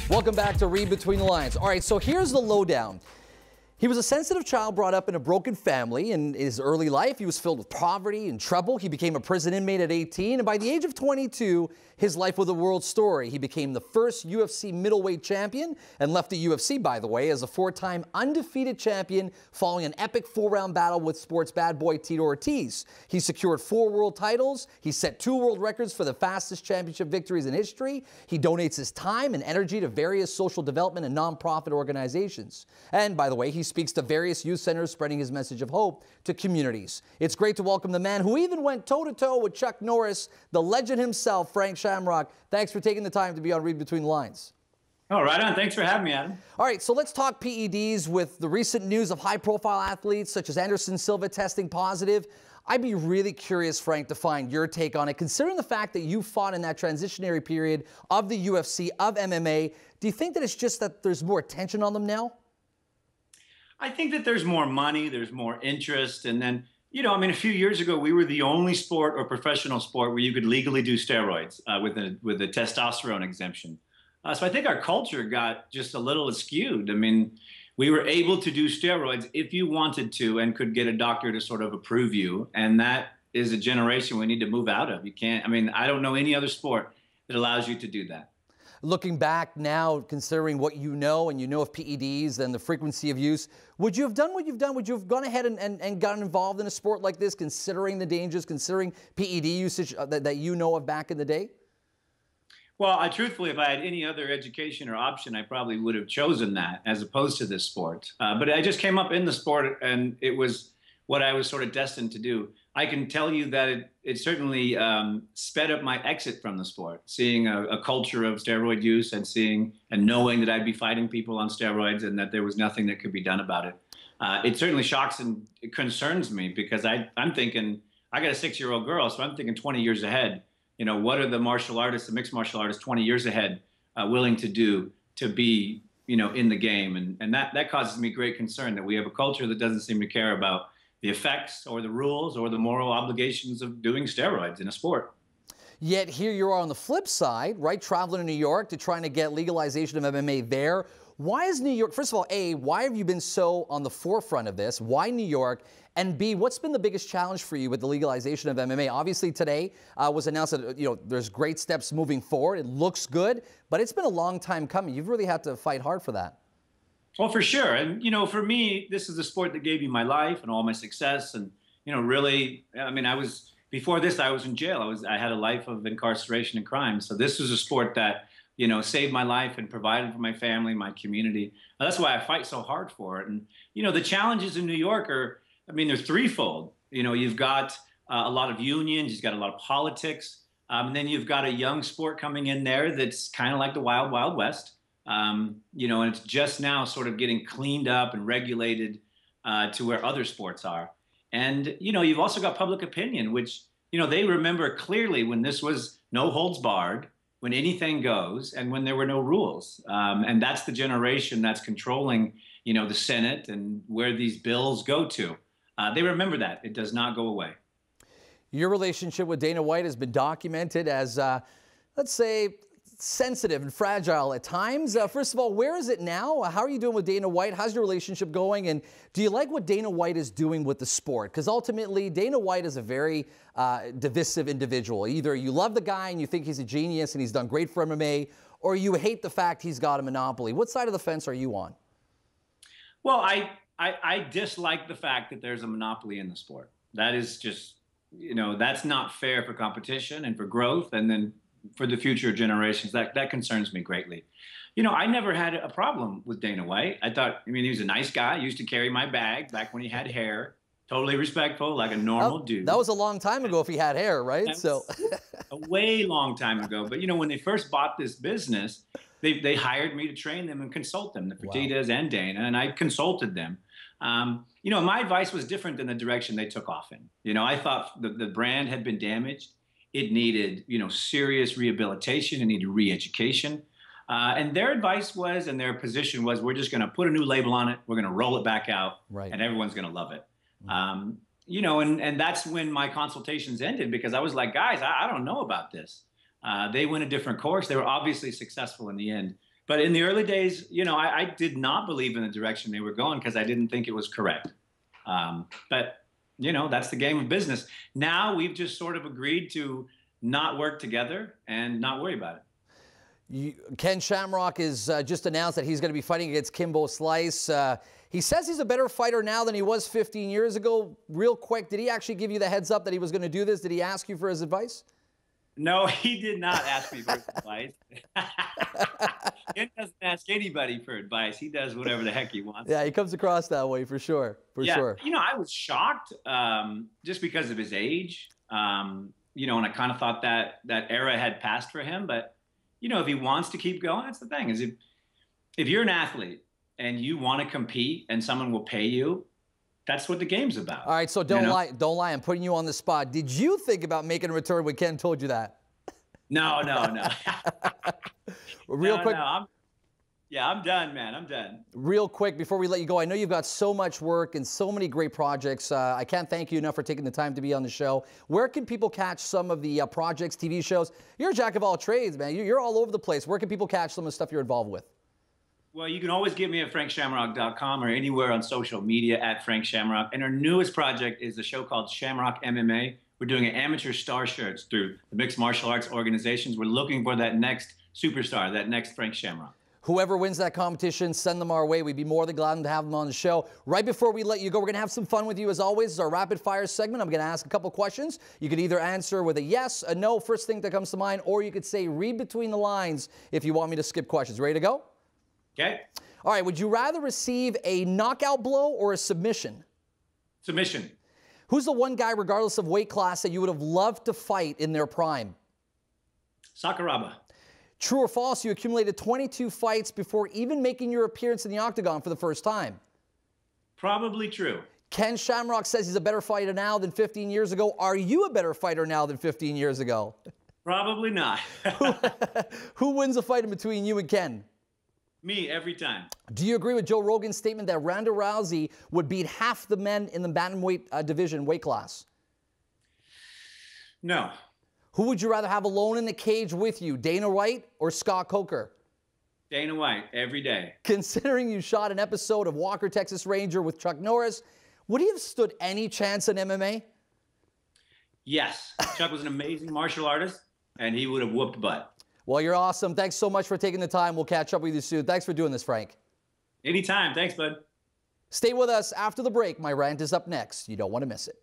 Welcome back to Read Between the Lines. All right, so here's the lowdown. He was a sensitive child brought up in a broken family. In his early life, he was filled with poverty and trouble. He became a prison inmate at 18, and by the age of 22, his life was a world story. He became the first UFC Middleweight champion and left the UFC, by the way, as a four-time undefeated champion following an epic four-round battle with sports bad boy Tito Ortiz. He secured 4 world titles. He set 2 world records for the fastest championship victories in history. He donates his time and energy to various social development and nonprofit organizations. And by the way, he speaks to various youth centers, spreading his message of hope to communities. It's great to welcome the man who even went toe-to-toe with Chuck Norris, the legend himself, Frank Shamrock. Thanks for taking the time to be on Read Between the Lines. Oh, right on. Thanks for having me, Adam. All right, so let's talk PEDs with the recent news of high-profile athletes such as Anderson Silva testing positive. I'd be really curious, Frank, to find your take on it. Considering the fact that you fought in that transitionary period of the UFC, of MMA, do you think that it's just that there's more attention on them now? I think that there's more money, there's more interest, and then, you know, I mean, a few years ago, we were the only sport or professional sport where you could legally do steroids with a testosterone exemption. So I think our culture got just a little skewed. I mean, we were able to do steroids if you wanted to and could get a doctor to sort of approve you, and that is a generation we need to move out of. You can't, I mean, I don't know any other sport that allows you to do that. Looking back now, considering what you know, and you know of PEDs and the frequency of use, would you have done what you've done? Would you have gone ahead and gotten involved in a sport like this, considering the dangers, considering PED usage that you know of back in the day? Well, truthfully, if I had any other education or option, I probably would have chosen that as opposed to this sport. But I just came up in the sport, and it was what I was sort of destined to do. I can tell you that it certainly sped up my exit from the sport, seeing a culture of steroid use and seeing and knowing that I'd be fighting people on steroids and that there was nothing that could be done about it. It certainly shocks and it concerns me because I'm thinking, I got a 6-year-old girl, so I'm thinking 20 years ahead. You know, what are the martial artists, the mixed martial artists 20 years ahead willing to do to be, you know, in the game? And that causes me great concern that we have a culture that doesn't seem to care about the effects or the rules or the moral obligations of doing steroids in a sport. Yet here you are on the flip side, right, traveling to New York to trying to get legalization of MMA there. Why is New York, first of all, A, why have you been so on the forefront of this? Why New York? And B, what's been the biggest challenge for you with the legalization of MMA? Obviously today was announced that, you know, there's great steps moving forward. It looks good, but it's been a long time coming. You've really had to fight hard for that. Well, for sure. And, you know, for me, this is a sport that gave me my life and all my success. And, you know, really, I mean, before this, I was in jail. I had a life of incarceration and crime. So this was a sport that, you know, saved my life and provided for my family, my community. That's why I fight so hard for it. And, you know, the challenges in New York are, I mean, they're threefold. You know, you've got a lot of unions, you've got a lot of politics, and then you've got a young sport coming in there that's kind of like the Wild Wild West. You know, and it's just now sort of getting cleaned up and regulated to where other sports are. And, you know, you've also got public opinion, which, you know, they remember clearly when this was no holds barred, when anything goes, and when there were no rules. And that's the generation that's controlling, you know, the Senate and where these bills go to. They remember that. It does not go away. Your relationship with Dana White has been documented as, let's say, sensitive and fragile at times. First of all, where is it now? How are you doing with Dana White? How's your relationship going? And do you like what Dana White is doing with the sport? Because ultimately, Dana White is a very divisive individual. Either you love the guy and you think he's a genius and he's done great for MMA, or you hate the fact he's got a monopoly. What side of the fence are you on? Well, I dislike the fact that there's a monopoly in the sport. That is just, you know, that's not fair for competition and for growth. And then for the future generations, that concerns me greatly. You know, I never had a problem with Dana White. I mean, he was a nice guy. He used to carry my bag back when he had hair. Totally respectful, like a normal dude. That was a long time ago if he had hair, right? So a way long time ago. But, you know, when they first bought this business, they hired me to train them and consult them, the Fertittas and Dana, and I consulted them. You know, my advice was different than the direction they took off in. You know, I thought the brand had been damaged. It needed, you know, serious rehabilitation. It needed re-education. And their advice was, and their position was, we're just going to put a new label on it. We're going to roll it back out, and everyone's going to love it. You know, and that's when my consultations ended, because I was like, guys, I don't know about this. They went a different course. They were obviously successful in the end. But in the early days, you know, I did not believe in the direction they were going because I didn't think it was correct. But, you know, that's the game of business. Now we've just sort of agreed to not work together and not worry about it. Ken Shamrock is just announced that he's going to be fighting against Kimbo Slice. He says he's a better fighter now than he was 15 years ago. Real quick, did he actually give you the heads up that he was going to do this? Did he ask you for his advice? No, he did not ask me for advice. Ken doesn't ask anybody for advice. He does whatever the heck he wants. Yeah, he comes across that way for sure. For sure. You know, I was shocked just because of his age. You know, and I kind of thought that era had passed for him. But, you know, if he wants to keep going, that's the thing. Is if you're an athlete and you want to compete and someone will pay you, that's what the game's about. All right, so don't lie. Don't lie. I'm putting you on the spot. Did you think about making a return when Ken told you that? No. Real quick. I'm done, man. I'm done. Real quick, before we let you go, I know you've got so much work and so many great projects. I can't thank you enough for taking the time to be on the show. Where can people catch some of the projects, TV shows? You're a jack of all trades, man. You're all over the place. Where can people catch some of the stuff you're involved with? Well, you can always get me at frankshamrock.com or anywhere on social media at Frank Shamrock. And our newest project is a show called Shamrock MMA. We're doing an amateur star shirts through the mixed martial arts organizations. We're looking for that next superstar, that next Frank Shamrock. Whoever wins that competition, send them our way. We'd be more than glad to have them on the show. Right before we let you go, we're going to have some fun with you as always. It's our rapid fire segment. I'm going to ask a couple questions. You could either answer with a yes, a no, first thing that comes to mind, or you could say read between the lines if you want me to skip questions. Ready to go? Okay. All right. Would you rather receive a knockout blow or a submission? Submission. Who's the one guy, regardless of weight class, that you would have loved to fight in their prime? Sakuraba. True or false, you accumulated 22 fights before even making your appearance in the octagon for the first time? Probably true. Ken Shamrock says he's a better fighter now than 15 years ago. Are you a better fighter now than 15 years ago? Probably not. Who wins a fight in between you and Ken? Me, every time. Do you agree with Joe Rogan's statement that Ronda Rousey would beat half the men in the bantamweight division weight class? No. Who would you rather have alone in the cage with you, Dana White or Scott Coker? Dana White, every day. Considering you shot an episode of Walker, Texas Ranger with Chuck Norris, would he have stood any chance in MMA? Yes. Chuck was an amazing martial artist, and he would have whooped butt. Well, you're awesome. Thanks so much for taking the time. We'll catch up with you soon. Thanks for doing this, Frank. Anytime. Thanks, bud. Stay with us after the break. My rant is up next. You don't want to miss it.